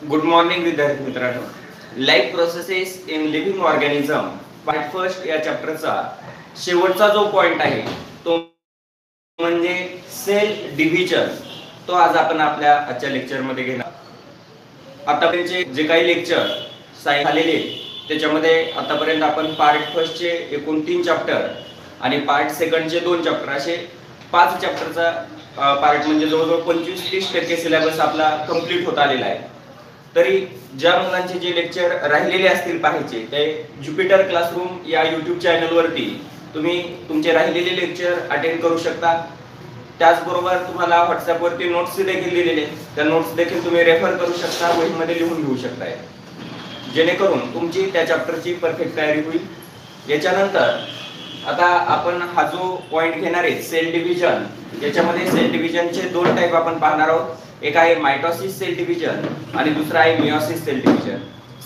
Good morning विद्यार्थी मित्रांनो. Life processes in living organism part first या चॅप्टरचा शेवटचा जो पॉइंट आहे तो म्हणजे सेल डिव्हिजन. तो आज आपण आपल्या आजच्या लेक्चर मध्ये घेणार. आतापर्यंतचे जे काही लेक्चर झालेले त्याच्यामध्ये आतापर्यंत आपण पार्ट फर्स्ट चे एकूण 3 चॅप्टर आणि पार्ट सेकंड चे 2 चॅप्टर असे 5 चॅप्टरचा पार्ट म्हणजे जवळजवळ 25-30% सिलेबस आपला कंप्लीट होत आलेला आहे. तरी ज्या मुलांचे जे लेक्चर राहिलेले असतील पाहायचे ते ज्युपिटर क्लासरूम या युट्यूब चॅनल वरती तुम्ही तुमचे राहिलेले लेक्चर अटेंड करू शकता. त्याचबरोबर तुम्हाला व्हॉट्सअप वरती नोट्स देखील दिलेले त्या नोट्स देखील तुम्ही रेफर करू शकता, वहीमध्ये लिहून घेऊ शकताय, जेणेकरून तुमची त्या चॅप्टरची परफेक्ट तयारी होईल. याच्यानंतर आता आपण हा जो पॉइंट घेणार आहे सेल डिव्हिजन, याच्यामध्ये सेल डिव्हिजनचे 2 टाइप आपण पाहणार आहोत. एक आहे मायटोसिस सेल डिव्हिजन आणि दुसरा आहे meiosis cell division.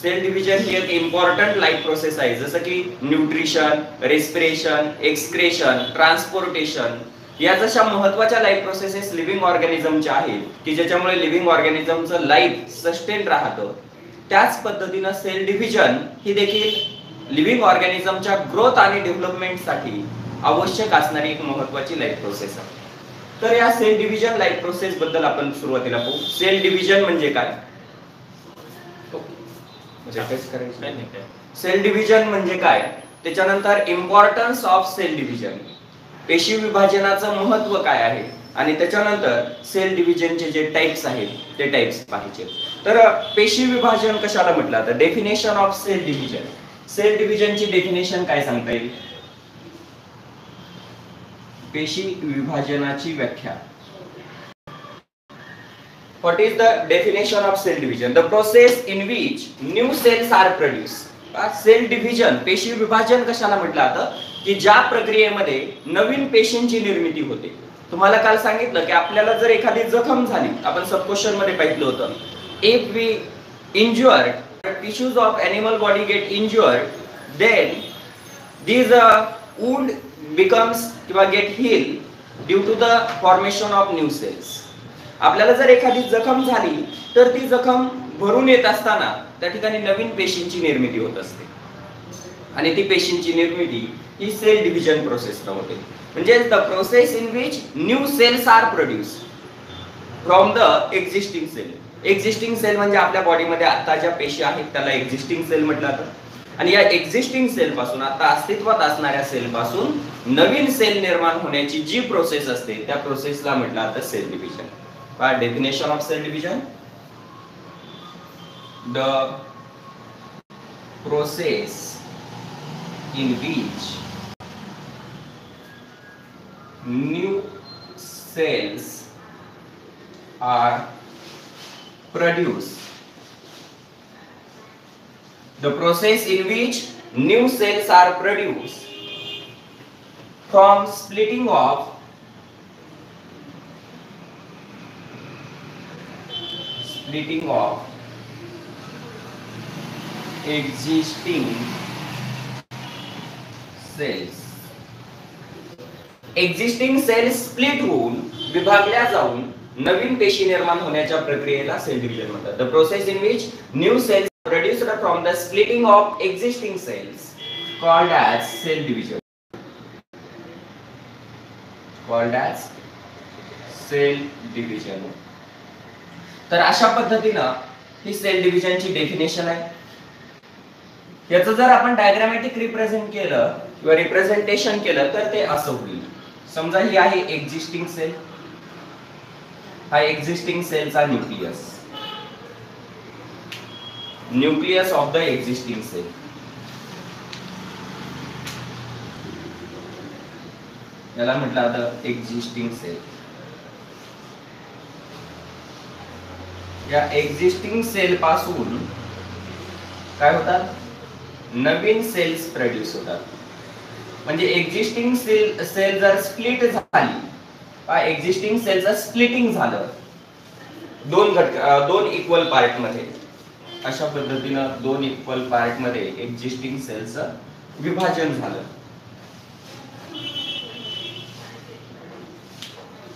Cell division ही एक इम्पॉर्टंट लाईफ प्रोसेस आहे, जसं की न्यूट्रिशन, रेस्पिरेशन, एक्सक्रेशन, ट्रान्सपोर्टेशन या जशा महत्त्वाच्या लाईफ प्रोसेसेस लिव्हिंग ऑर्गॅनिझमच्या आहेत की ज्याच्यामुळे लिव्हिंग ऑर्गॅनिझमचं लाईफ सस्टेन राहतं, त्याच पद्धतीनं सेल डिव्हिजन ही देखील लिव्हिंग ऑर्गॅनिझमच्या ग्रोथ आणि डेव्हलपमेंटसाठी आवश्यक असणारी एक महत्त्वाची लाईफ प्रोसेस आहे. तर या सेल डिव्हिजन लाईफ प्रोसेस बद्दल आपण सुरुवातीला पाहू. सेल डिव्हिजन म्हणजे काय? सेल डिव्हिजन म्हणजे काय, त्याच्यानंतर इम्पॉर्टन्स ऑफ सेल डिव्हिजन, पेशी विभाजनाचं महत्त्व काय आहे, आणि त्याच्यानंतर सेल डिव्हिजनचे जे टाइप्स आहेत ते टाइप्स पाहिजे. तर पेशी विभाजन कशाला म्हटलं जातं? Definition of cell division. Cell डिव्हिजनची डेफिनेशन काय सांगता येईल? पेशी विभाजनाची व्याख्या. What is the definition of cell division? The process in which new cells are produced. Cell division, पेशी विभाजन कशाला म्हटलं जातं की ज्या प्रक्रियेमध्ये नवीन पेशींची निर्मिती होते. तुम्हाला काल सांगितलं की आपल्याला जर एखादी जखम झाली, आपण सब क्वेश्चन मध्ये पाहिलं होतं, if we injured tissues of animal body get injured, then these wound becomes किंवा get heal due to the formation of new cells. आपल्याला जर एखादी जखम झाली तर ती जखम भरून येत असताना त्या ठिकाणी नवीन पेशींची निर्मिती होत असते, आणि ती पेशींची निर्मिती ही सेल डिव्हिजन प्रोसेसला होते. म्हणजे the process in which new cells are produced from the existing cell. Existing cell म्हणजे आपल्या बॉडीमध्ये आता ज्या पेशी आहेत त्याला एक्झिस्टिंग सेल म्हटलं जातं, आणि या एक्झिस्टिंग सेल पासून, आता अस्तित्वात असणाऱ्या सेल पासून नवीन सेल निर्माण होण्याची जी प्रोसेस असते त्या प्रोसेसला म्हटलं जातं cell division. Definition of cell division: the process in which new cells are produced. The process in which new cells are produced from splitting of existing cells. Existing cells split होऊन, विभागल्या जाऊन नवीन पेशी निर्माण होण्याच्या प्रक्रियेला सेल डिव्हिजन म्हणतात. The process in which new cells produced from the splitting of existing cells called as cell division. तर अशा पद्धतीनं ही सेल डिव्हिजनची डेफिनेशन आहे. याचं जर आपण डायग्रामॅटिक रिप्रेझेंट केलं किंवा रिप्रेझेंटेशन केलं तर ते असं होईल. समजा ही आहे एक्झिस्टिंग सेल, हा एक्झिस्टिंग सेलचा nucleus of the existing cell. याला म्हटलं जातं एक्झिस्टिंग सेल. या एक्झिस्टिंग सेल पासून काय होतात? नवीन सेल्स प्रोड्यूस होतात. म्हणजे एक्झिस्टिंग सेल जर स्प्लिट झाली, एक्झिस्टिंग सेलचं स्प्लिटिंग झालं दोन इक्वल पार्ट मध्ये, अशा पद्धतीनं 2 इक्वल पार्ट मध्ये एक्झिस्टिंग सेलचं विभाजन झालं,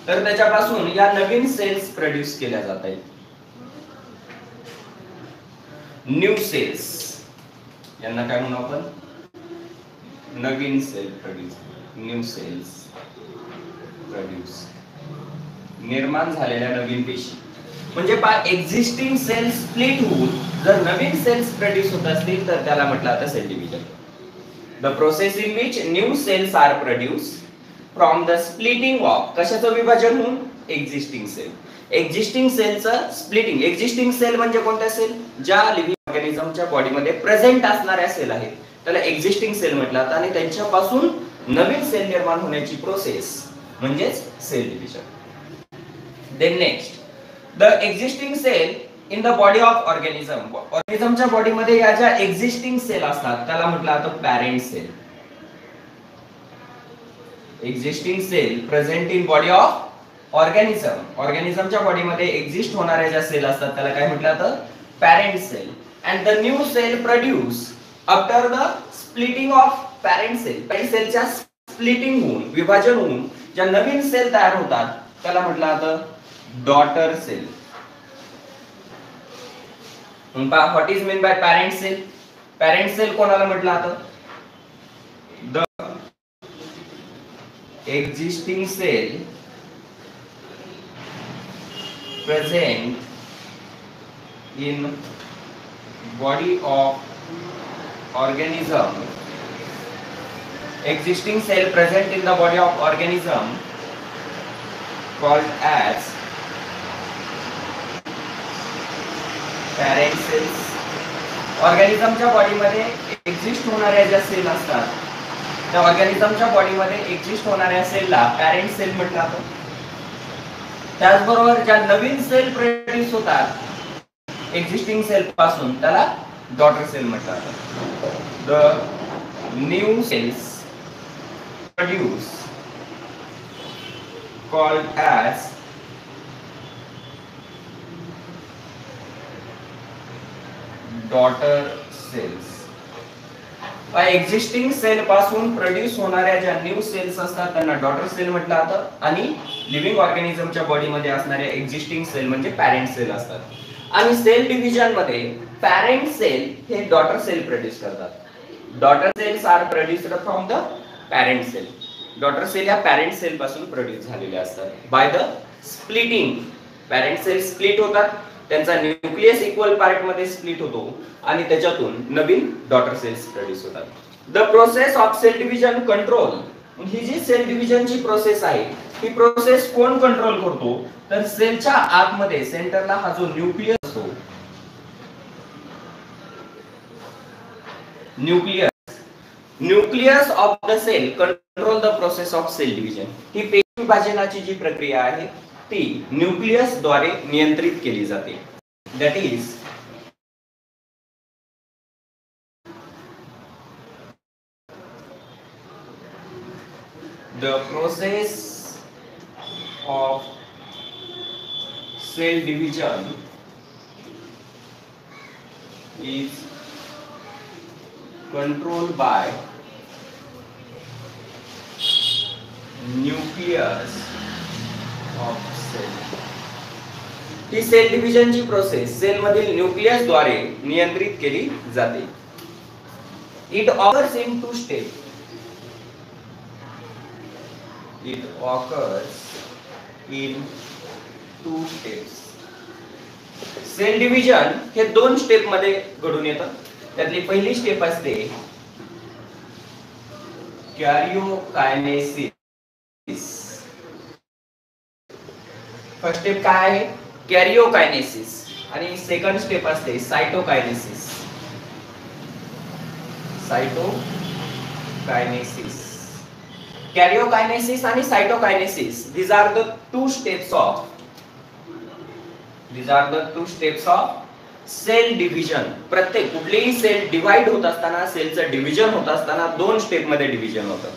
तर त्याच्यापासून या नवीन सेल्स प्रोड्यूस केल्या जात आहेत. न्यू सेल्स, यांना काय म्हणू आपण, नवीन cell produce, new cells produce, निर्माण झालेल्या नवीन पेशी. म्हणजे एक्झिस्टिंग सेल्स स्प्लिट होऊन जर नवीन सेल्स प्रोड्यूस होत असतील तर त्याला म्हटलं जातं cell division. The process in which new cells are produce from the splitting of, कशाचं विभाजन होऊन, एक्झिस्टिंग सेल. एक्झिस्टिंग सेलचं स्प्लिटिंग. एक्झिस्टिंग सेल म्हणजे कोणत्या सेल, ज्या लिव्हिंग ऑर्गॅनिझमच्या बॉडीमध्ये प्रेझेंट असणाऱ्या सेल आहेत त्याला एक्झिस्टिंग सेल म्हटलं जातं, आणि त्यांच्यापासून नवीन सेल निर्माण होण्याची प्रोसेस म्हणजेच cell division. Then next, the existing cell in the body of organism. ऑर्गॅनिझमच्या बॉडीमध्ये या ज्या एक्झिस्टिंग सेल असतात त्याला म्हटलं जातं parent cell. Existing cell present in body of organism. ऑर्गॅनिझमच्या बॉडीमध्ये एक्झिस्ट होणाऱ्या ज्या सेल असतात त्याला काय म्हटलं जातं, parent cell. And the new cell produce after the splitting of parent cell. पॅरेंट सेलच्या स्प्लिटिंग होऊन, विभाजन होऊन ज्या नवीन सेल तयार होतात त्याला म्हटलं जातं daughter cell. What is mean by parent cell. Parent cell कोणाला म्हटलं जातं, the existing cell present in body of organism. Existing cell present in the body of organism called as parent cells. ऑर्गॅनिझमच्या बॉडीमध्ये exist होणाऱ्या ज्या sale असतात त्या ऑर्गॅनिझमच्या बॉडीमध्ये exist होणाऱ्या सेलला पॅरेंट सेल म्हटलं जातं. त्याचबरोबर ज्या नवीन सेल प्रोड्यूस होतात एक्झिस्टिंग सेल पासून त्याला डॉटर सेल म्हटलं जातं. The new cells produce called as daughter cells. Existing cell पासून प्रोड्यूस होणाऱ्या ज्या न्यू सेल्स असतात त्यांना डॉटर सेल म्हटलं जातं, आणि लिव्हिंग ऑर्गॅनिझमच्या बॉडीमध्ये असणाऱ्या एक्झिस्टिंग सेल म्हणजे पॅरेंट सेल असतात. आणि सेल डिव्हिजन मध्ये पॅरेंट सेल हे डॉटर सेल प्रोड्यूस करतात. Daughter cells are produced from the parent cell. Daughter cell या पॅरेंट सेल पासून प्रोड्यूस झालेल्या असतात by the splitting. Parent cell split होतात, त्यांचा न्यूक्लियस इक्वल पार्ट मध्ये स्प्लिट होतो आणि त्याच्यातून नवीन डॉटर सेल्स प्रोड्यूस होतात. The process of cell division control. ही जी सेल डिव्हिजनची प्रोसेस आहे ही प्रोसेस कोण कंट्रोल करतो, तर सेलच्या आतमध्ये सेंटरला हा जो न्यूक्लियस असतो, nucleus of the cell control the process of cell division. ही पेशी विभाजनाची जी प्रक्रिया आहे ती न्यूक्लियस द्वारे नियंत्रित केली जाते. That is the process of cell division is controlled by nucleus of cell. ही सेल डिव्हिजन ची प्रोसेस सेल मधील न्यूक्लियस द्वारे नियंत्रित केली जाते. It occurs in two step. It occurs in two steps. Cell division हे दोन स्टेप मध्ये घडून येतं. त्यातली पहिली स्टेप असते कॅरिओकायनेसिस. फर्स्ट स्टेप काय आहे, कॅरिओकायनेसिस, आणि सेकंड स्टेप असते सायटोकायनेसिस. सायटोकायनेसिस, कॅरिओकायनेसिस आणि cytokinesis, these are the two steps of cell division. प्रत्येक कुठलीही सेल डिवाइड होत असताना, सेलचं डिव्हिजन होत असताना दोन स्टेप मध्ये डिव्हिजन होतं.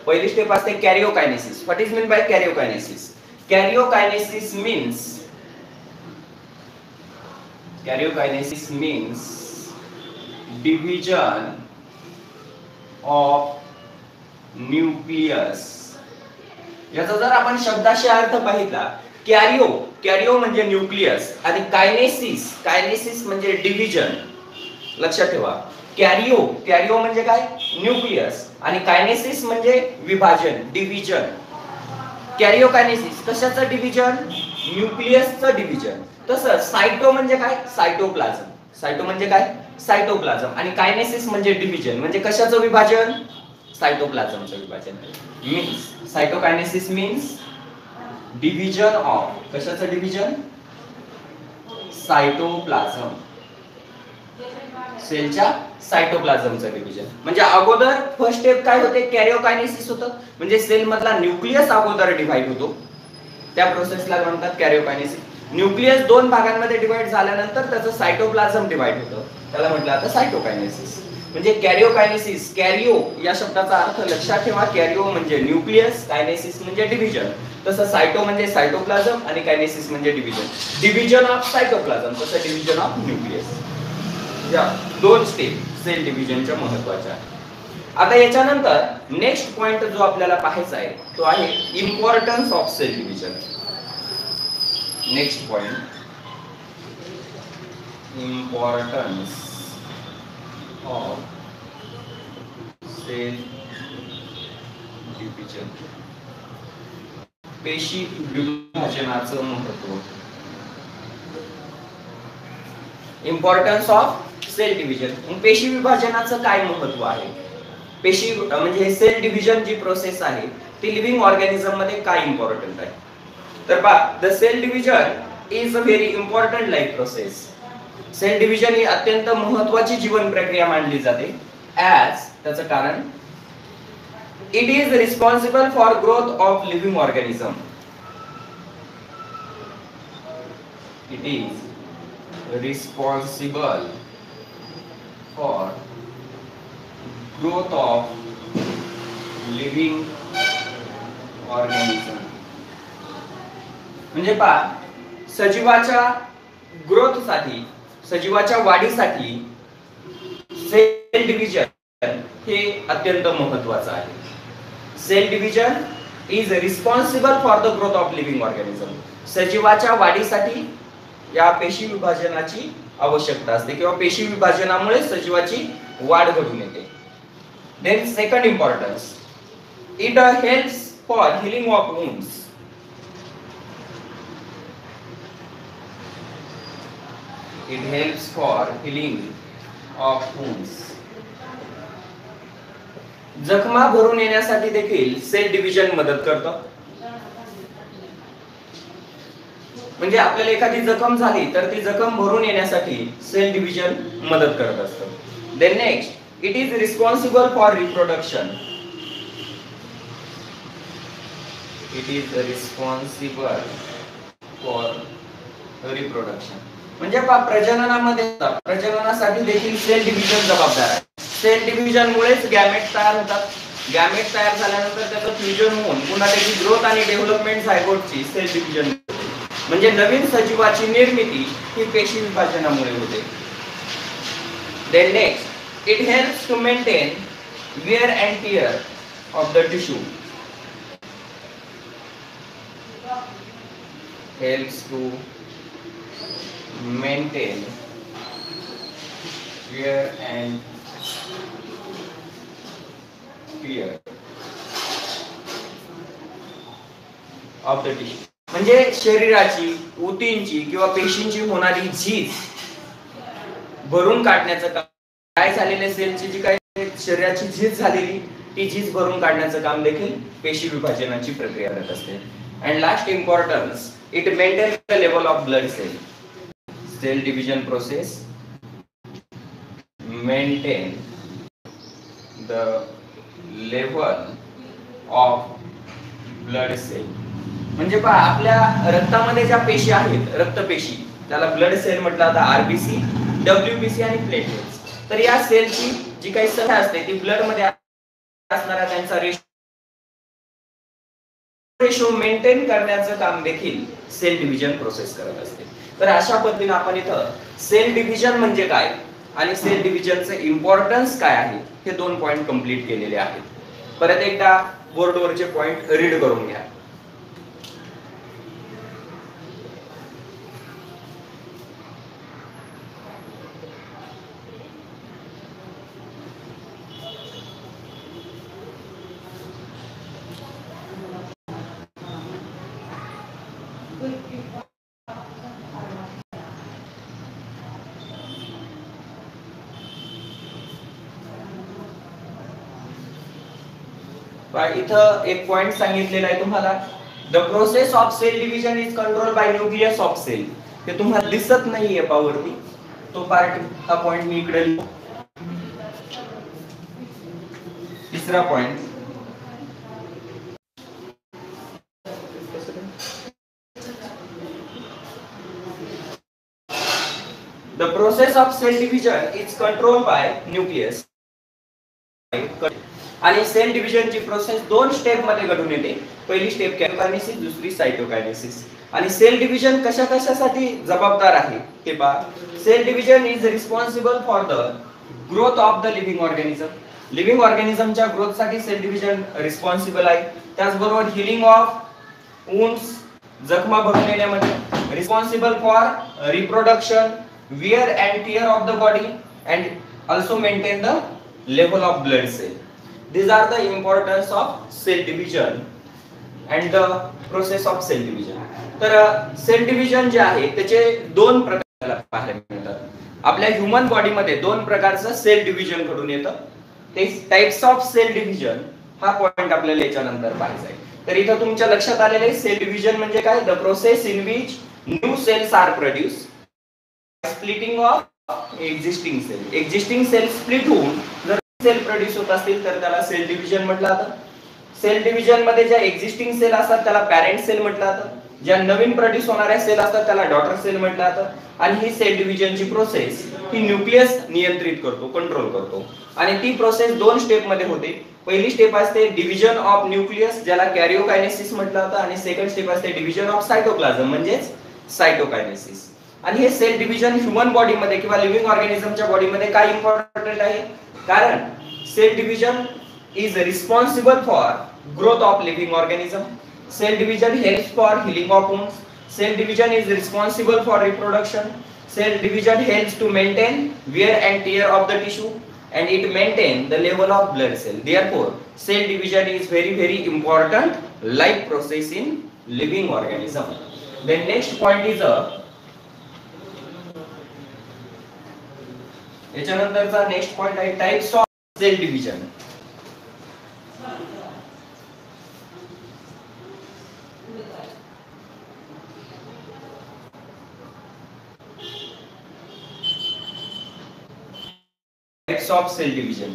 पहिली स्टेप असते कॅरिओकायनेसिस. What is mean bye कॅरिओकायनेसिस. कॅरिओकायनेसिस means division of nucleus. याचा जर आपण शब्दाशी अर्थ पाहिला, कॅरिओ म्हणजे न्यूक्लियस आणि कायनेसिस म्हणजे डिव्हिजन. लक्षात ठेवा. कॅरिओ, कॅरिओ म्हणजे काय? न्यूक्लियस. आणि कायनेसिस म्हणजे विभाजन, डिव्हिजन. कॅरिओकायनेसिस कशाचं डिव्हिजन? न्यूक्लियसचं डिव्हिजन. तसं सायटो म्हणजे काय? सायटोप्लाझम. सायटो म्हणजे काय? सायटोप्लाझम. आणि कायनेसिस म्हणजे डिव्हिजन, म्हणजे कशाचं विभाजन? सायटोप्लाझमचं विभाजन. Means cytokinesis means division of, कशाचं डिव्हिजन? सायटोप्लाझम. सेलच्या सायटोप्लाझमचं डिव्हिजन. म्हणजे अगोदर फर्स्ट स्टेप काय होते? कॅरिओकायनेसिस होतं. म्हणजे सेल मधला न्यूक्लियस अगोदर डिव्हाइड होतो, त्या प्रोसेसला म्हणतात कॅरिओकायनेसिस. न्यूक्लियस दोन भागांमध्ये डिवाइड झाल्यानंतर त्याचं सायटोप्लाझम डिवाइड होतं, त्याला म्हटलं आता सायटोकायनेसिस. म्हणजे कॅरिओकायनेसिस, कॅरिओ या शब्दाचा अर्थ लक्षात ठेवा. कॅरिओ म्हणजे न्यूक्लियस, कायनेसिस म्हणजे डिव्हिजन. तसं सायटो म्हणजे सायटोप्लाझम आणि कायनेसिस म्हणजे डिव्हिजन. डिव्हिजन ऑफ सायटोप्लाझम, तसं डिव्हिजन ऑफ न्यूक्लियस. या दोन स्टेप सेल डिव्हिजनच्या महत्त्वाच्या. आता याच्यानंतर नेक्स्ट पॉइंट जो आपल्याला पाहायचा आहे तो आहे importance of cell division. Next point, importance of cell division. पेशी विभाजनाचं महत्त्व. Importance of cell division. पेशी विभाजनाचं काय महत्त्व आहे? पेशी म्हणजे सेल डिव्हिजन जी प्रोसेस आहे ती लिव्हिंग ऑर्गॅनिझम मध्ये काय इम्पॉर्टंट आहे? तर पहा, the cell division is a very important life process. Cell division ही अत्यंत महत्त्वाची जीवन प्रक्रिया मानली जाते. ॲज, त्याचं कारण, it is responsible for growth of living organism. It is responsible for growth of living organism. म्हणजे पहा, सजीवाच्या ग्रोथसाठी, सजीवाच्या वाढीसाठी सेल डिव्हिजन हे अत्यंत महत्त्वाचं आहे. Cell division is responsible for the growth of living organism. सजीवाच्या वाढीसाठी या पेशी विभाजनाची आवश्यकता असते किंवा पेशी विभाजनामुळे सजीवाची वाढ घडून येते. Then second importance, it helps for healing of wounds. It helps for healing of wounds. जखमा भरून येण्यासाठी देखील सेल डिव्हिजन मदत करतं. म्हणजे आपल्याला एखादी जखम झाली तर ती जखम भरून येण्यासाठी सेल डिव्हिजन मदत करत असतं. Then next, it is responsible for reproduction. It is responsible for reproduction. म्हणजे प्रजननासाठी देखील सेल डिव्हिजन जबाबदार आहे. सेल डिव्हिजन मुळेच गॅमेट तयार होतात. गॅमेट तयार झाल्यानंतर त्याचं फ्युजन होऊन पुन्हा त्याची ग्रोथ आणि डेव्हलपमेंट झायगोटची सेल डिव्हिजन. म्हणजे नवीन सजीवाची निर्मिती ही पेशी विभाजनामुळे होते. Then next, it helps to maintain wear and tear of the tissue. Helps to maintain wear and tear of the tissue. म्हणजे शरीराची, ऊतींची किंवा पेशींची होणारी झीज भरून काढण्याचं काम. काय झालेले सेलची जी काय शरीराची झीज झालेली ती झीज भरून काढण्याचं काम देखील पेशी विभाजनाची प्रक्रिया करत असते. And last importance, it maintains the level of blood cell. Cell division process maintain the level of blood cell. म्हणजे पहा, आपल्या रक्तामध्ये ज्या पेशी आहेत, रक्तपेशी, त्याला ब्लड सेल म्हटलं जातं. आरबीसी, डब्ल्यूबीसी आणि प्लेटलेट्स. तर या सेलची जी काही संख्या असते ती ब्लड मध्ये असणारा त्यांचा रेशो मेंटेन करण्याचं काम देखील सेल डिव्हिजन प्रोसेस करत असते. तर अशा पद्धतीने आपण इथं सेल डिव्हिजन म्हणजे काय आणि सेल डिव्हिजनचे इम्पॉर्टन्स काय आहे हे दोन पॉइंट कंप्लीट केलेले आहेत. परत एकदा बोर्डवरचे पॉइंट रीड करून घ्या. इथं एक पॉइंट सांगितलेला आहे तुम्हाला, the process of cell division is control by nucleus of cell. ते तुम्हाला दिसत नाहीये पावरती, तो पार्ट, हा पॉइंट मी इकडे लिहितो. तिसरा point, the process of cell division is controlled by nucleus. आणि सेल डिव्हिजन ची प्रोसेस दोन स्टेप मध्ये घडून येते. पहिली स्टेप कॅरियोकायनेसिस, दुसरी सायटोकायनेसिस. आणि सेल डिव्हिजन कशा कशासाठी जबाबदार आहे ते पहा. Cell division is responsible for the growth of the living organism. Living ऑर्गॅनिझमच्या ग्रोथ साठी सेल डिव्हिजन रिस्पॉन्सिबल आहे. त्याचबरोबर हिलिंग ऑफ वुंड्स, जखमा भरून येण्यामध्ये, responsible for reproduction, wear and tear of the body, and also maintain the level of blood cell. These are the importance of cell division and the process of cell division. तर cell division जे आहे त्याचे दोन प्रकार पाहायला मिळतात. आपल्या human body मध्ये दोन प्रकारचं सेल डिव्हिजन घडून येतं. ते टाइप्स ऑफ सेल डिव्हिजन हा पॉइंट आपल्याला याच्यानंतर पाहायचा आहे. तर इथं तुमच्या लक्षात आलेले सेल डिव्हिजन म्हणजे काय, the process in which new cells are produce, splitting of existing cell. Existing cell split होऊन जर सेल प्रोड्यूस होत असतील तर त्याला सेल डिव्हिजन म्हटलं जातं. सेल डिव्हिजन मध्ये ज्या एक्झिस्टिंग सेल असतात त्याला पॅरेंट सेल म्हटलं जातं. ज्या नवीन प्रोड्यूस होणाऱ्या सेल असतात त्याला डॉटर सेल म्हटलं जातं. आणि ही सेल डिव्हिजनची प्रोसेस ही न्यूक्लियस नियंत्रित करतो, कंट्रोल करतो. आणि ती प्रोसेस दोन स्टेप मध्ये होते. पहिली स्टेप असते डिव्हिजन ऑफ न्यूक्लियस, ज्याला कॅरियोकायनेसिस म्हटलं जातं. आणि सेकंड स्टेप असते डिव्हिजन ऑफ सायटोप्लाझम म्हणजेच सायटोकायनेसिस. आणि हे सेल डिव्हिजन ह्यूमन बॉडी मध्ये किंवा लिव्हिंग ऑर्गॅनिझमच्या बॉडी मध्ये काय इम्पॉर्टंट आहे, कारण cell division is responsible for growth of living organism. Cell division helps for healing of wounds. Cell division is responsible for reproduction. Cell division helps to maintain wear and tear of the tissue, and it maintain the level of blood cell. Therefore, cell division is very important life process in living organism. Then next point is याच्यानंतरचा next point आहे types of cell division. Types of cell division.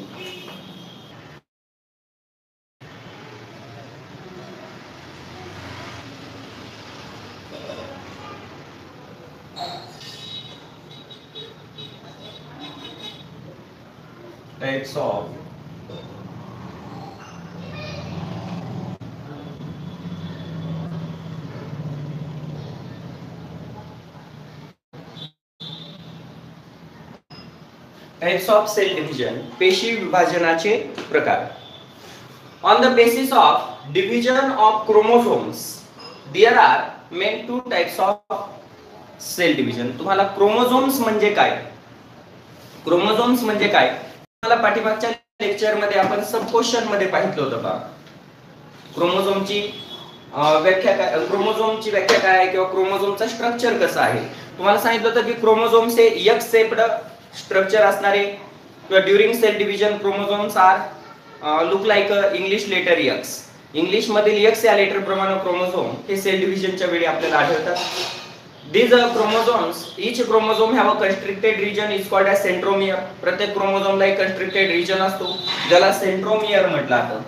Types of cell division. पेशी विभाजनाचे प्रकार. On the basis of division of chromosomes, there are main two types of cell division. तुम्हाला chromosomes म्हणजे काय, chromosomes म्हणजे काय मला पाठीमागच्या लेक्चर मध्ये आपण सब क्वेश्चन मध्ये पाहिलं होतं बघा. क्रोमोझोमची व्याख्या काय, क्रोमोझोमची व्याख्या काय आहे किंवा क्रोमोझोमचा स्ट्रक्चर कसा आहे. तुम्हाला सांगितलं होतं की क्रोमोझोम्स हे एक्स शेप्ड स्ट्रक्चर असणारे किंवा during cell division chromosomes are look like English letter X. English मधील एक्स या लेटर प्रमाणे क्रोमोझोम हे सेल डिव्हिजनच्या वेळी आपल्याला आढळतात. These chromosomes, each chromosome have a constricted region is called as centromere. प्रत्येक क्रोमोझोमला एक constricted region असतो ज्याला सेंट्रोमियर म्हटलं जातं.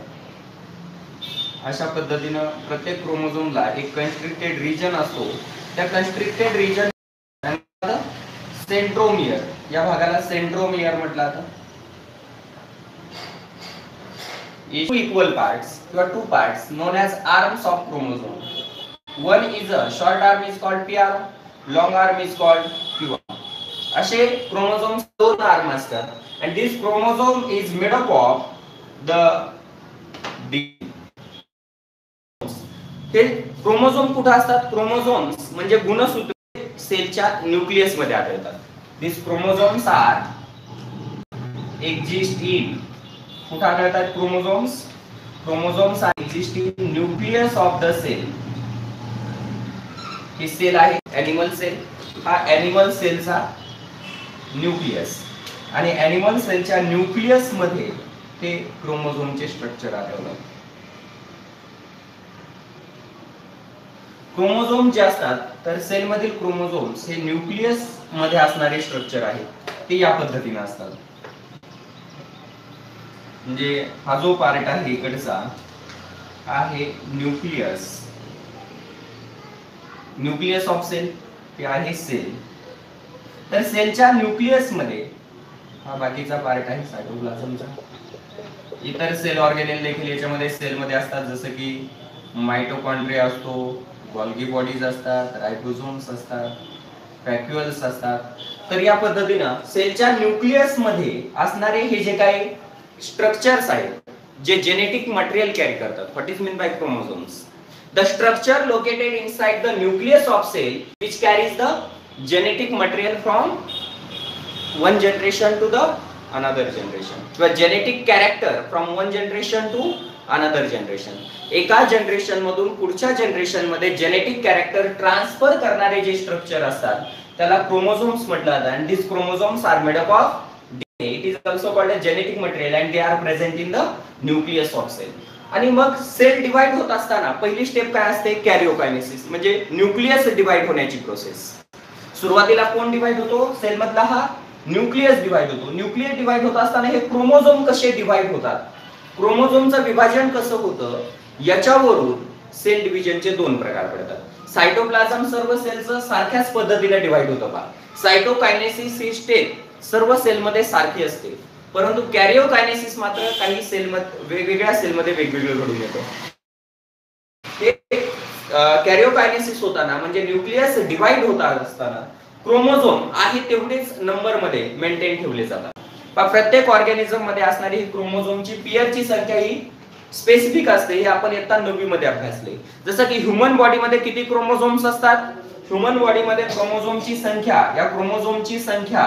अशा पद्धतीने प्रत्येक क्रोमोझोमला एक constricted region असतो. त्या constricted region सेंट्रोमियर, या भागाला सेंट्रोमियर म्हटलं जातं. Two equal parts or two parts known as arms of chromosome. One is a short arm is called P arm, long arm is called Q arm. असे chromosomes दोन arm असतात and this chromosome is made up of the हे chromosome कुठे असतात, chromosomes म्हणजे गुणसूत्रे सेलच्या nucleus मध्ये आढळतात. These chromosomes are exist in कुठे आढळतात chromosomes, chromosomes are exist in nucleus of the cell. ही सेल आहे एनिमल सेल, हा एनिमल सेलचा न्यूक्लियस आणि एनिमल सेलच्या न्यूक्लियस मध्ये ते क्रोमोझोमचे स्ट्रक्चर आढळतात. क्रोमोझोम जे असतात तर सेल मधील क्रोमोझोम्स हे न्यूक्लियस मध्ये असणारे स्ट्रक्चर आहेत ते या पद्धतीने असतात. म्हणजे हा जो पार्ट आहे इकडचा आहे न्यूक्लियस, न्यूक्लियस ऑफ सेल हे आहे सेल. तर सेलच्या न्यूक्लियस मध्ये हा बाकीचा पार्ट आहे सायटोप्लाझमचा. इतर सेल ऑर्गेनेल देखील याच्यामध्ये सेल मध्ये असतात, जसं की माइटोकॉन्ड्रिया असतो, गोल्गी बॉडीज असतात, रायबोसोम्स असतात, व्हॅक्युअल्स असतात. तर या पद्धतीनं सेलच्या न्यूक्लियस मध्ये असणारे हे जे काही स्ट्रक्चर्स आहेत जे जेनेटिक मटेरियल कॅरी करतात. What is mean by chromosomes? The structure located inside the nucleus of cell which carries the genetic material from one generation to the another generation. किंवा genetic character from one generation to another generation. एका generation मधून पुढच्या generation मध्ये genetic character transfer करणारे जे structure असतात त्याला chromosomes म्हटलं जातं. and these chromosomes are made up of DNA. It is also called a genetic material and they are present in the nucleus of cell. आणि मग सेल डिवाइड होत असताना पहिली स्टेप काय असते? कॅरिओकायनेसिस, म्हणजे न्यूक्लियस डिवाइड होण्याची प्रोसेस. सुरुवातीला कोण डिवाइड होतो? सेल मधला हा न्यूक्लियस डिवाइड होतो. न्यूक्लियस डिवाइड होत असताना हे क्रोमोझोम कसे डिवाइड होतात, क्रोमोझोमचं विभाजन कसं होतं, याच्यावरून सेल डिव्हिजनचे दोन प्रकार पडतात. सायटोप्लाझम सर्व सेलचं सारख्याच पद्धतीने डिवाइड होतं बा. सायटोकायनेसिस ही स्टेप सर्व सेलमध्ये सारखी असते, परंतु कॅरिओकायनेसिस मात्र काही सेलमध्ये वेगवेगळ्या सेलमध्ये वेगवेगळं घडून येतं. कॅरिओकायनेसिस होताना म्हणजे न्यूक्लियस डिवाइड होत असताना क्रोमोझोम आहे तेवढेच नंबर मध्ये मेंटेन ठेवले जातात. प्रत्येक ऑर्गॅनिझम मध्ये असणारी ही क्रोमोझोमची पेअरची संख्या ही स्पेसिफिक असते. हे आपण इयत्ता 9वी मध्ये अभ्यासले. जसं की ह्यूमन बॉडी मध्ये किती क्रोमोझोम्स असतात? ह्यूमन बॉडी मध्ये क्रोमोझोमची संख्या, या क्रोमोझोमची संख्या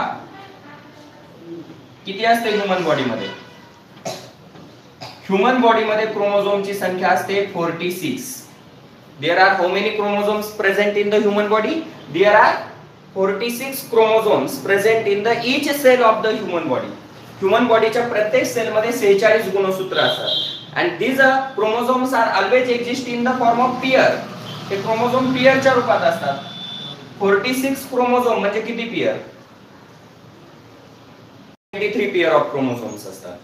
किती असते ह्यूमन बॉडी मध्ये? ह्यूमन बॉडी मध्ये क्रोमोझोमची संख्या असते 46. There are how many chromosomes present in the human body? There are 46 chromosomes present in the each cell of the human body. Human bodyच्या प्रत्येक सेल मध्ये 46 गुणसूत्र असतात. And these chromosomes are always exist in the form of pair. हे chromosome पेअरच्या रूपात असतात. 46 chromosome म्हणजे किती pair? 23 pair of chromosomes असतात.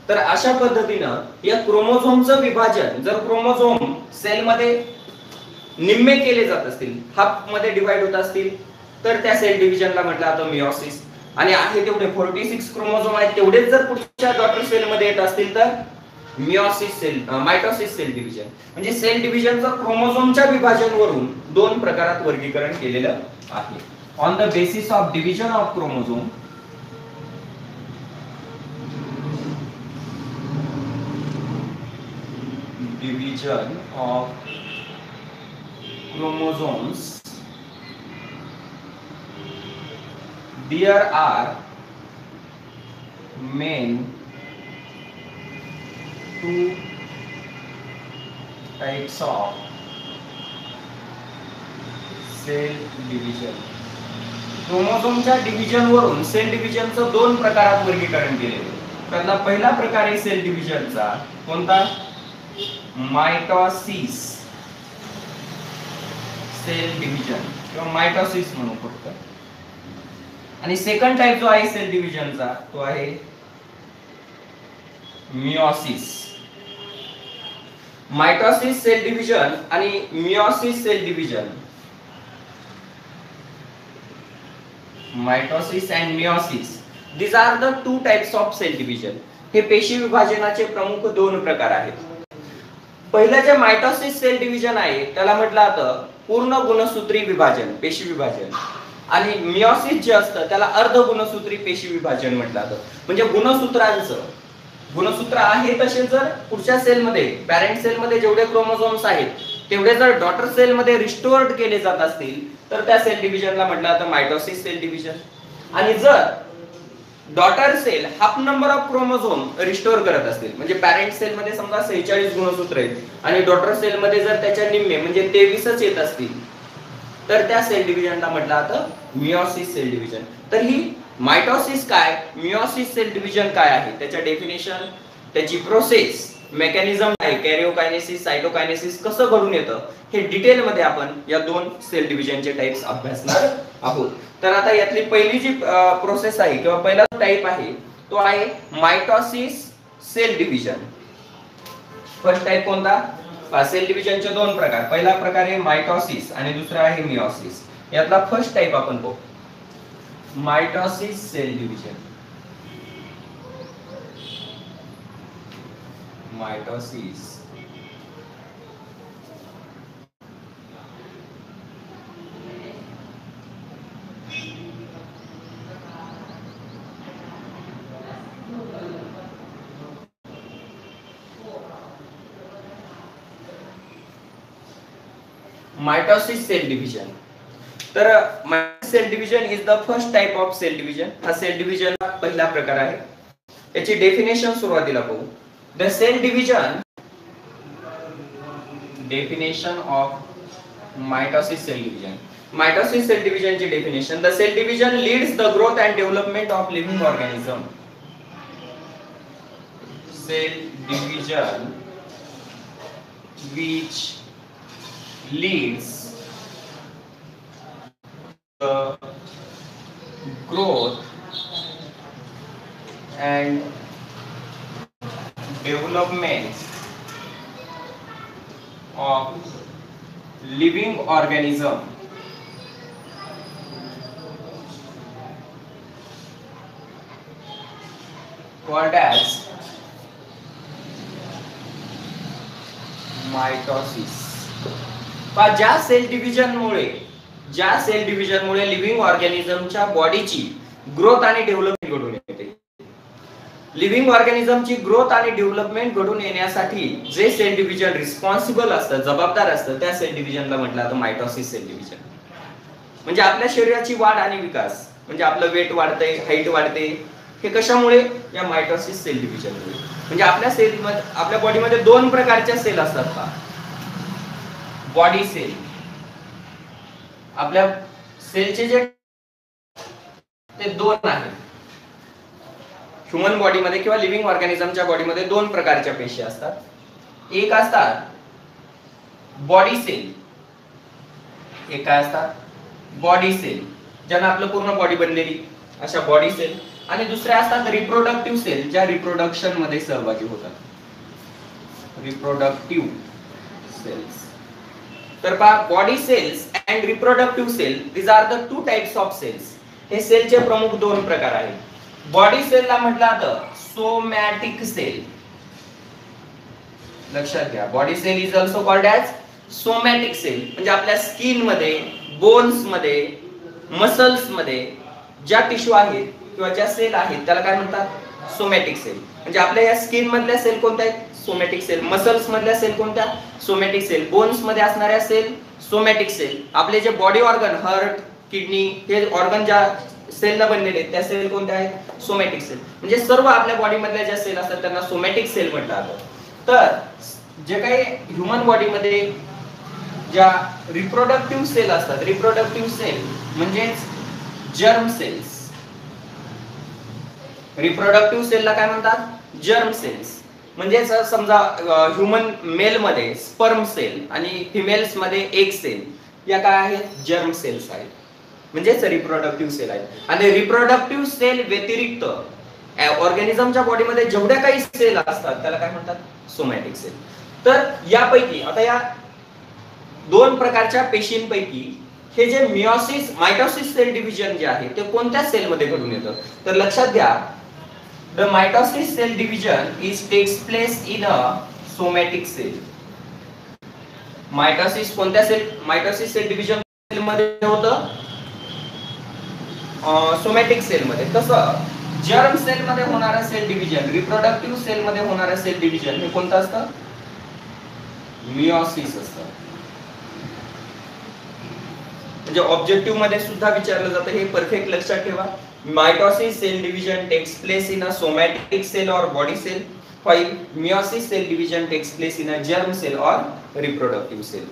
तर अशा पद्धतीनं या क्रोमोझोमचं विभाजन, जर क्रोमोझोम सेल मध्ये निम्मे केले जात असतील, हाफ मध्ये डिवाइड होत असतील, तर त्या सेल डिव्हिजनला म्हटलं जातं मियोसिस. आणि आहे तेवढे 46 क्रोमोझोम आहेत तेवढेच जर पुढच्या डॉटर सेल मध्ये येत असतील तर meiosis cell, mitosis cell division. म्हणजे सेल डिव्हिजनचं क्रोमोझोमच्या विभाजनावरून दोन प्रकारात वर्गीकरण केलेलं आहे. On the basis of division of chromosome, division of chromosomes, there are main two types of cell division. क्रोमोझोमच्या division वरून सेल डिव्हिजनचं दोन प्रकारात वर्गीकरण केले. त्यातला पहिला प्रकार आहे सेल डिव्हिजनचा, कोणता? मायटोसिस सेल डिव्हिजन किंवा मायटोसिस म्हणू फक्त. आणि सेकंड टाइप जो आहे सेल डिव्हिजनचा तो आहे मियोसिस. मायटोसिस सेल डिव्हिजन आणि meiosis cell division, mitosis and meiosis, these are the two types of cell division. हे पेशी विभाजनाचे प्रमुख दोन प्रकार आहेत. पहिलं जे मायटोसिस सेल डिव्हिजन आहे त्याला म्हटलं जातं पूर्ण गुणसूत्री विभाजन, पेशी विभाजन. आणि मियोसिस जे असतं त्याला अर्ध गुणसूत्री पेशी विभाजन म्हटलं जातं. म्हणजे गुणसूत्र आहे तसे जर पुढच्या सेल मध्ये, पॅरेंट सेल मध्ये जेवढे क्रोमोझोम्स आहेत तेवढे जर डॉटर सेल मध्ये रिस्टोर्ड केले जात असतील तर त्या सेल डिव्हिजनला म्हटलं जातं मायटोसिस सेल डिव्हिजन. आणि जर daughter cell half number of chromosome restore करत असतील, म्हणजे पॅरेंट सेल मध्ये समजा 46 गुणसूत्र आहेत आणि डॉटर सेल मध्ये जर त्याच्या निम्मे म्हणजे 23च येत असतील तर त्या सेल डिव्हिजनला म्हटलं जातं मियोसिस सेल डिव्हिजन. तर ही मायटोसिस काय, मियोसिस सेल डिव्हिजन काय आहे, त्याच्या डेफिनेशन, त्याची प्रोसेस मेकॅनिझम आहे कॅरिओकायनेसिस सायटोकायनेसिस कसं घडून येतं हे डिटेल मध्ये आपण या दोन सेल डिव्हिजनचे टाइप्स अभ्यासणार आहोत. तर आता यातली पहिली जी प्रोसेस आहे किंवा पहिला टाइप आहे तो आहे mitosis cell division. First type कोणता? सेल डिव्हिजनचे दोन प्रकार. पहिला प्रकार आहे मायटोसिस आणि दुसरा आहे मियोसिस. यातला फर्स्ट टाइप आपण बघू. Mitosis cell division. Mitosis mitosis cell division. तर cell division is the first type of cell division. हा सेल डिव्हिजन पहिला प्रकार आहे. याची डेफिनेशन सुरुवातीला बघू. The cell division definition of mitosis cell division. Mitosis cell division ची definition. The cell division leads the growth and development of living organism. Cell division which leads the growth and development of living organism called as mitosis. ज्या sale division मुळे living ऑर्गॅनिझमच्या बॉडीची growth आणि development घडून येते. Living ऑर्गॅनिझमची growth आणि development घडून येण्यासाठी जे सेल डिव्हिजन रिस्पॉन्सिबल असतं, जबाबदार असतं, त्या सेल डिव्हिजनला म्हटलं जातं मायटोसिस सेल डिव्हिजन. म्हणजे आपल्या शरीराची वाढ आणि विकास, म्हणजे आपलं वेट वाढतंय, हाईट वाढते, हे कशामुळे? या मायटोसिस सेल डिव्हिजनमुळे. म्हणजे आपल्या बॉडीमध्ये दोन प्रकारच्या सेल असतात का? Body cell. आपल्या सेलचे जे ते दोन आहेत. ह्यूमन बॉडीमध्ये किंवा लिव्हिंग ऑर्गॅनिझमच्या बॉडीमध्ये दोन प्रकारच्या पेशी असतात. एक असतात बॉडी सेल, एक काय असतात? बॉडी सेल, ज्यांना आपलं पूर्ण बॉडी बनलेली अशा बॉडी सेल. आणि दुसऱ्या असतात रिप्रोडक्टिव्ह सेल, ज्या रिप्रोडक्शन मध्ये सहभागी होतात. Reproductive cells. तर पहा, body cells and reproductive cell, these are the two types of cells. हे सेलचे प्रमुख दोन प्रकार आहेत. बॉडी सेलला म्हटलं जातं सोमॅटिक सेल. लक्षात घ्या, body cell is also called as somatic cell. म्हणजे आपल्या स्किन मध्ये, बोन्स मध्ये, मसल्स मध्ये ज्या टिश्यू आहेत किंवा ज्या सेल आहेत त्याला काय म्हणतात? Somatic cell. म्हणजे आपल्या या स्किन मधल्या सेल कोणत्या आहेत? Somatic cell. मसल्स मधल्या सेल कोणत्या? Somatic cell. बोन्स मध्ये असणाऱ्या सेल सोमॅटिक सेल. आपले जे बॉडी ऑर्गन, हार्ट, किडनी, हे ऑर्गन ज्या सेलला बनलेले त्या सेल कोणत्या आहेत? Somatic cell. म्हणजे सर्व आपल्या बॉडी मधल्या ज्या सेल असतात त्यांना सोमॅटिक सेल म्हटलं जातं. तर जे काही ह्यूमन बॉडी मध्ये ज्या रिप्रोडक्टिव्ह सेल असतात, रिप्रोडक्टिव्ह सेल म्हणजे जर्म सेल्स. रिप्रोडक्टिव्ह सेलला काय म्हणतात? Germ cells. म्हणजे समजा ह्यूमन मेल मध्ये स्पर्म सेल आणि फिमेल्स मध्ये एग सेल, या काय आहेत? जर्म सेल्स आहेत. म्हणजेच रिप्रोडक्टिव्ह सेल आहेत. आणि रिप्रोडक्टिव्ह सेल व्यतिरिक्त ऑर्गॅनिझमच्या बॉडीमध्ये जेवढ्या काही सेल असतात त्याला काय म्हणतात? Somatic cell. तर यापैकी आता या दोन प्रकारच्या पेशींपैकी हे जे मायटोसिस सेल डिव्हिजन जे आहे ते कोणत्या सेल मध्ये घडून येतं? तर लक्षात घ्या, the mitosis cell division takes place in a somatic cell. Mitosis कोणत्या cell? Mitosis cell division cell मध्ये होतं? सोमॅटिक सेल मध्ये. तसं जर्म सेल मध्ये होणारा सेल डिव्हिजन, रिप्रोडक्टिव्ह सेल मध्ये होणारा सेल डिव्हिजन हे कोणतं असतं? मियोसिस असतं. म्हणजे ऑब्जेक्टिव्ह मध्ये सुद्धा विचारलं जातं, हे परफेक्ट लक्षात ठेवा. Mitosis cell division takes place in a somatic cell or body cell, while meiosis cell division takes place in a germ cell or reproductive cell.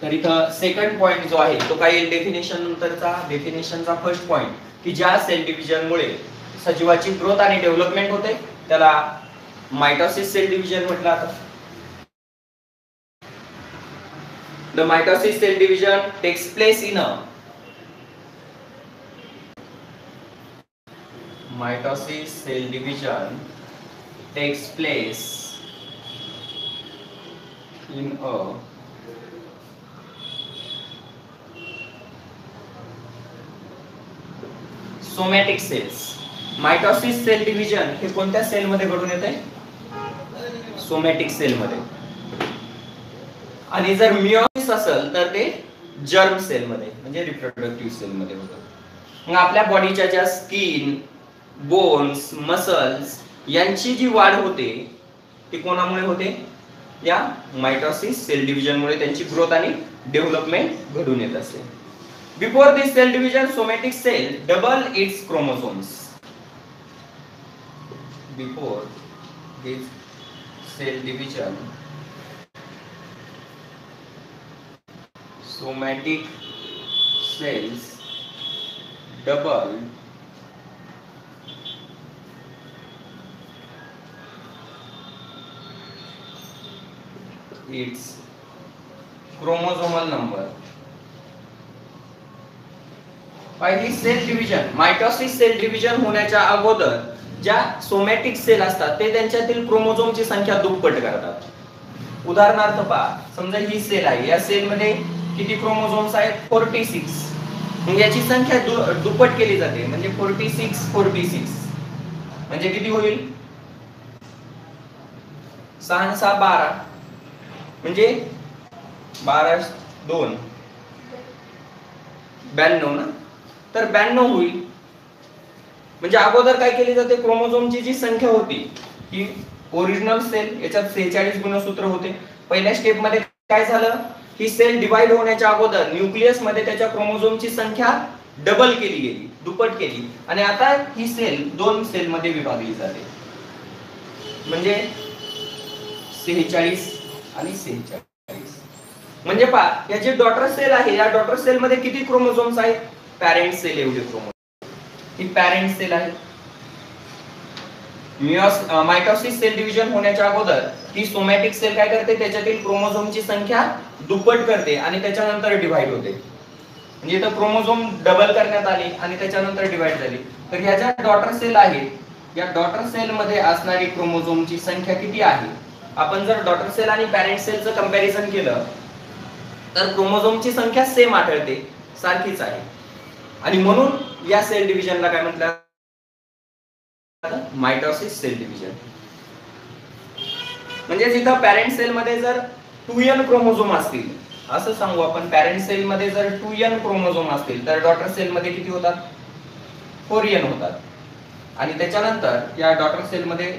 तर इथं सेकंड पॉइंट जो आहे तो काय? डेफिनेशन नंतरचा, डेफिनेशनचा फर्स्ट पॉइंट की ज्या सेल डिव्हिजन मुळे सजीवाची ग्रोथ आणि डेव्हलपमेंट होते त्याला मायटॉसिस सेल डिव्हिजन म्हटलं आता. The mitosis cell division takes place in a mitosis cell division takes place in a somatic cells. Mitosis cell division हे कोणत्या सेल मध्ये घडून येते? सोमॅटिक सेल मध्ये. आणि जर मियोसिस असेल तर ते जर्म सेल मध्ये म्हणजे रिप्रोडक्टिव्ह सेल मध्ये होतं. मग आपल्या बॉडीच्या ज्या स्किन, बोन्स, मसल्स यांची जी वाढ होते ती कोणामुळे होते? या मायटॉसिस सेल डिव्हिजन मुळे त्यांची ग्रोथ आणि डेव्हलपमेंट घडून येत असते. Before this cell division somatic cell double its chromosomes. Before this cell division somatic cells double its chromosomal number. पहिली cell division, mitosis cell division होण्याच्या अगोदर ज्या सोमॅटिक सेल असतात ते त्यांच्यातील क्रोमोझोमची संख्या दुप्पट करतात. उदाहरणार्थ पहा, समजा ही सेल आहे, या सेल मध्ये किती क्रोमोझोम्स आहेत? 46. मग याची संख्या दुप्पट केली जाते म्हणजे 46 म्हणजे किती होईल? 6 6 12 म्हणजे 12 2 92 ना. तर 92 होईल. म्हणजे अगोदर काय केली जाते? क्रोमोझोमची जी संख्या होती ही ओरिजिनल सेल याच्यात 46 गुणसूत्र होते. पहिल्या स्टेप मध्ये काय झालं? ही सेल डिवाइड होण्याच्या अगोदर न्यूक्लियस मध्ये त्याच्या क्रोमोझोमची संख्या डबल केली गेली, दुप्पट केली. आणि आता ही सेल दोन सेल मध्ये विभागली जाते म्हणजे 46 आणि 46. म्हणजे पहा, या जे डॉटर सेल आहे या डॉटर सेल मध्ये किती क्रोमोझोम्स आहेत? पॅरेंट सेल एवढे क्रोमोझोम. ही पॅरेंट सेल आहे. मायटॉसिस सेल डिव्हिजन होण्याच्या अगोदर ही सोमॅटिक सेल काय करते? त्याच्यातील क्रोमोझोमची संख्या दुप्पट करते आणि त्याच्यानंतर डिवाइड होते. म्हणजे इथं क्रोमोझोम डबल करण्यात आली आणि त्याच्यानंतर डिवाइड झाली. तर ह्या ज्या डॉटर सेल आहेत या डॉटर सेल मध्ये असणारी क्रोमोझोमची संख्या किती आहे? आपण जर डॉटर सेल आणि पॅरेंट सेलचं कंपॅरिझन केलं तर क्रोमोझोमची संख्या सेम आढळते, सारखीच आहे. आणि म्हणून या सेल डिव्हिजनला काय म्हटलं? Mitosis cell division. म्हणजे जिथं पॅरेंट सेल मध्ये जर 2n क्रोमोझोम असतील, असं सांगू आपण, पॅरेंट सेल मध्ये जर 2n क्रोमोझोम असतील तर डॉटर सेल मध्ये किती होतात? 4n होतात. आणि त्याच्यानंतर या डॉटर सेल मध्ये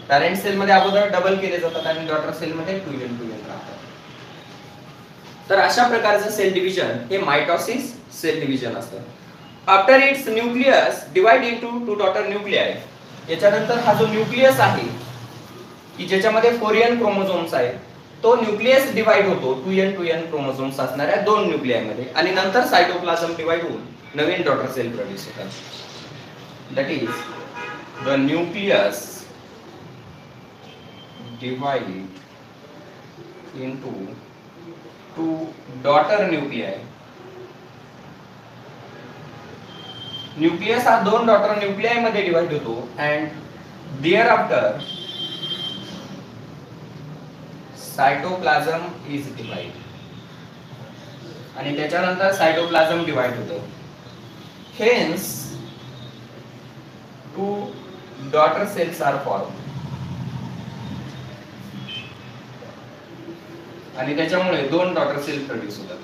पॅरेंट सेल मध्ये अगोदर डबल केले जातात आणि डॉटर सेल मध्ये 2n राहतात. तर अशा प्रकारचं सेल डिव्हिजन हे मायटॉसिस सेल डिव्हिजन असतं. After it's nucleus divide into 2 daughter nuclei. याच्यानंतर हा जो न्यूक्लियस आहे की ज्याच्यामध्ये 4n क्रोमोझोम्स आहेत तो न्यूक्लियस डिवाइड होतो 2n क्रोमोझोम्स असणाऱ्या दोन न्यूक्लियाय मध्ये आणि नंतर सायटोप्लाझम डिवाइड होऊन नवीन डॉटर सेल प्रोड्यूस होतात. That is the nucleus divide into 2 daughter nuclei. Nucleus हा दोन डॉटर न्यूक्लियाय मध्ये डिवाइड होतो and thereafter cytoplasm is divide. आणि त्याच्यानंतर सायटोप्लाझम डिवाइड होतो. Hence 2 daughter cells are form. आणि त्याच्यामुळे दोन डॉटर सेल प्रोड्यूस होतात.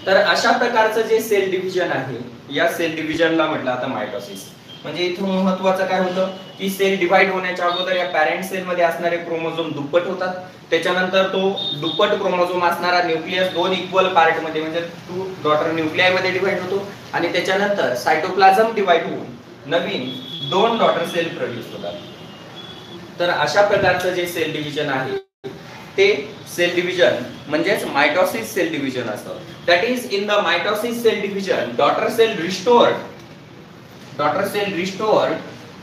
तर अशा प्रकारचं जे सेल डिव्हिजन आहे या सेल डिव्हिजनला म्हटलं आता मायटॉसिस. म्हणजे इथं महत्त्वाचं काय होतं की सेल डिवाइड होण्याच्या अगोदर या पॅरेंट सेल मध्ये असणारे क्रोमोझोम दुप्पट होतात. त्याच्यानंतर तो दुप्पट क्रोमोझोम असणारा न्यूक्लियस दोन इक्वल पार्ट मध्ये म्हणजे 2 डॉटर न्यूक्लियाय मध्ये डिवाइड होतो आणि त्याच्यानंतर सायटोप्लाझम डिवाइड होऊन नवीन 2 डॉटर सेल प्रोड्यूस होतात. तर अशा प्रकारचं जे सेल डिव्हिजन आहे ते सेल डिव्हिजन म्हणजेच मायटॉसिस सेल डिव्हिजन असतं. That is in the mitosis cell division daughter cell restored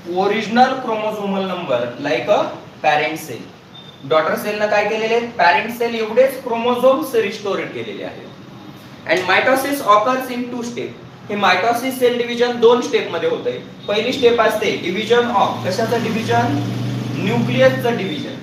original chromosomal number like a parent cell. Daughter सेलनं काय केलेले आहेत, पॅरेंट सेल एवढेच क्रोमोझोम्स रिस्टोर केलेले आहेत. And mitosis occurs in 2 step. हे मायटोसिस सेल डिव्हिजन 2 स्टेप मध्ये होते. पहिली स्टेप असते डिव्हिजन ऑफ, कशाचं डिव्हिजन, न्यूक्लियसचं डिव्हिजन.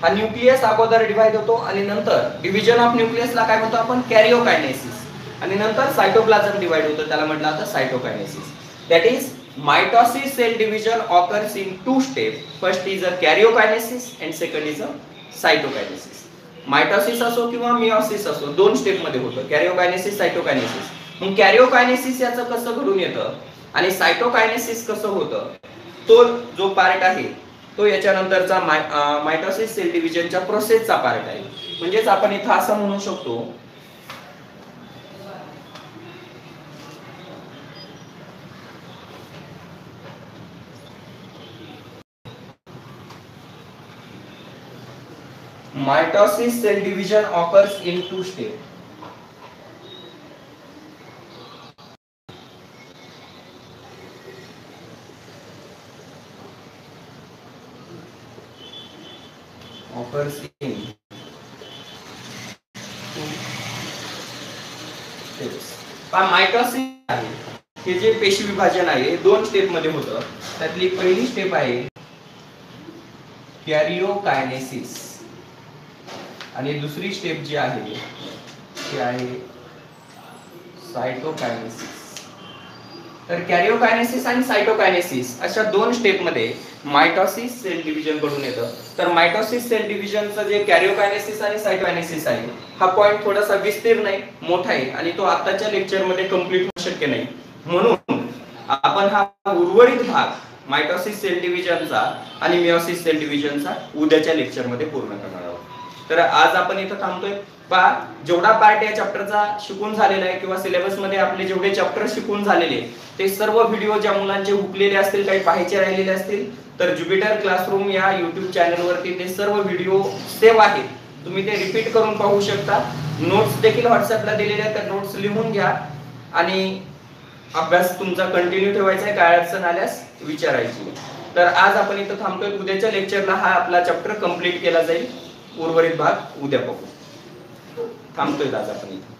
हा न्यूक्लियस अगोदर डिवाइड होतो आणि नंतर डिव्हिजन ऑफ न्यूक्लियसला काय म्हणतो आपण, कॅरिओकायनेसिस. आणि नंतर सायटोप्लाझम डिवाइड होतो, त्याला म्हटलं जातं cytokinesis. That is mitosis cell division occurs in 2 steps. First is a karyokinesis and second is a cytokinesis. Mitosis असो किंवा मियोसिस असो 2 स्टेप मध्ये होतं, कॅरिओकायनेसिस, सायटोकायनेसिस. मग कॅरिओकायनेसिस याचं कसं घडून येतं आणि सायटोकायनेसिस कसं होतं, तो जो पार्ट आहे तो याच्यानंतरचा मायटोसिस सेल डिव्हिजनच्या प्रोसेसचा पार्ट आहे. म्हणजेच आपण इथं असं म्हणू शकतो, mitosis cell division occurs in 2 steps. Occurs in 2 steps. Mitosis आहे हे जे पेशी विभाजन आहे 2 स्टेप मध्ये होतं. त्यातली पहिली स्टेप आहे कॅरिओकायनेसिस आणि दुसरी स्टेप जी आहे ती आहे सायटोकायनेसिस. तर कॅरिओकायनेसिस आणि सायटोकायनेसिस अशा 2 स्टेप मध्ये मायटोसिस सेल डिव्हिजन घडून येतं. तर मायटोसिस सेल डिव्हिजनचं जे कॅरिओकायनेसिस आणि सायटोकायनेसिस आहे हा पॉइंट थोडासा विस्तीर्ण आहे, मोठा आहे आणि तो आताच्या लेक्चर मध्ये कंप्लीट होणं शक्य नाही. म्हणून आपण हा उर्वरित भाग मायटोसिस सेल डिव्हिजनचा आणि मियोसिस सेल डिव्हिजनचा उद्याच्या लेक्चर मध्ये पूर्ण करणार आहोत. तर आज आपण इथं थांबतोय. जेवढा पार्ट या चॅप्टरचा शिकून झालेला आहे किंवा सिलेबस मध्ये आपले जेवढे चॅप्टर शिकून झालेले ते सर्व व्हिडिओ ज्या मुलांचे हुकलेले असतील, काही पाहायचे राहिलेले असतील, तर ज्युपिटर क्लासरूम या YouTube चॅनल वरती ते सर्व व्हिडिओ सेव्ह आहेत. तुम्ही ते रिपीट करून पाहू शकता. नोट्स देखील व्हॉट्सअपला दिलेले आहेत, तर नोट्स लिहून घ्या आणि अभ्यास तुमचा कंटिन्यू ठेवायचा आहे. काय अडचण आल्यास विचारायची. तर आज आपण इथं थांबतोय. उद्याच्या लेक्चरला हा आपला चॅप्टर कंप्लीट केला जाईल. उर्वरित भाग उद्या बघू. थांबतोय आज आपण इथं.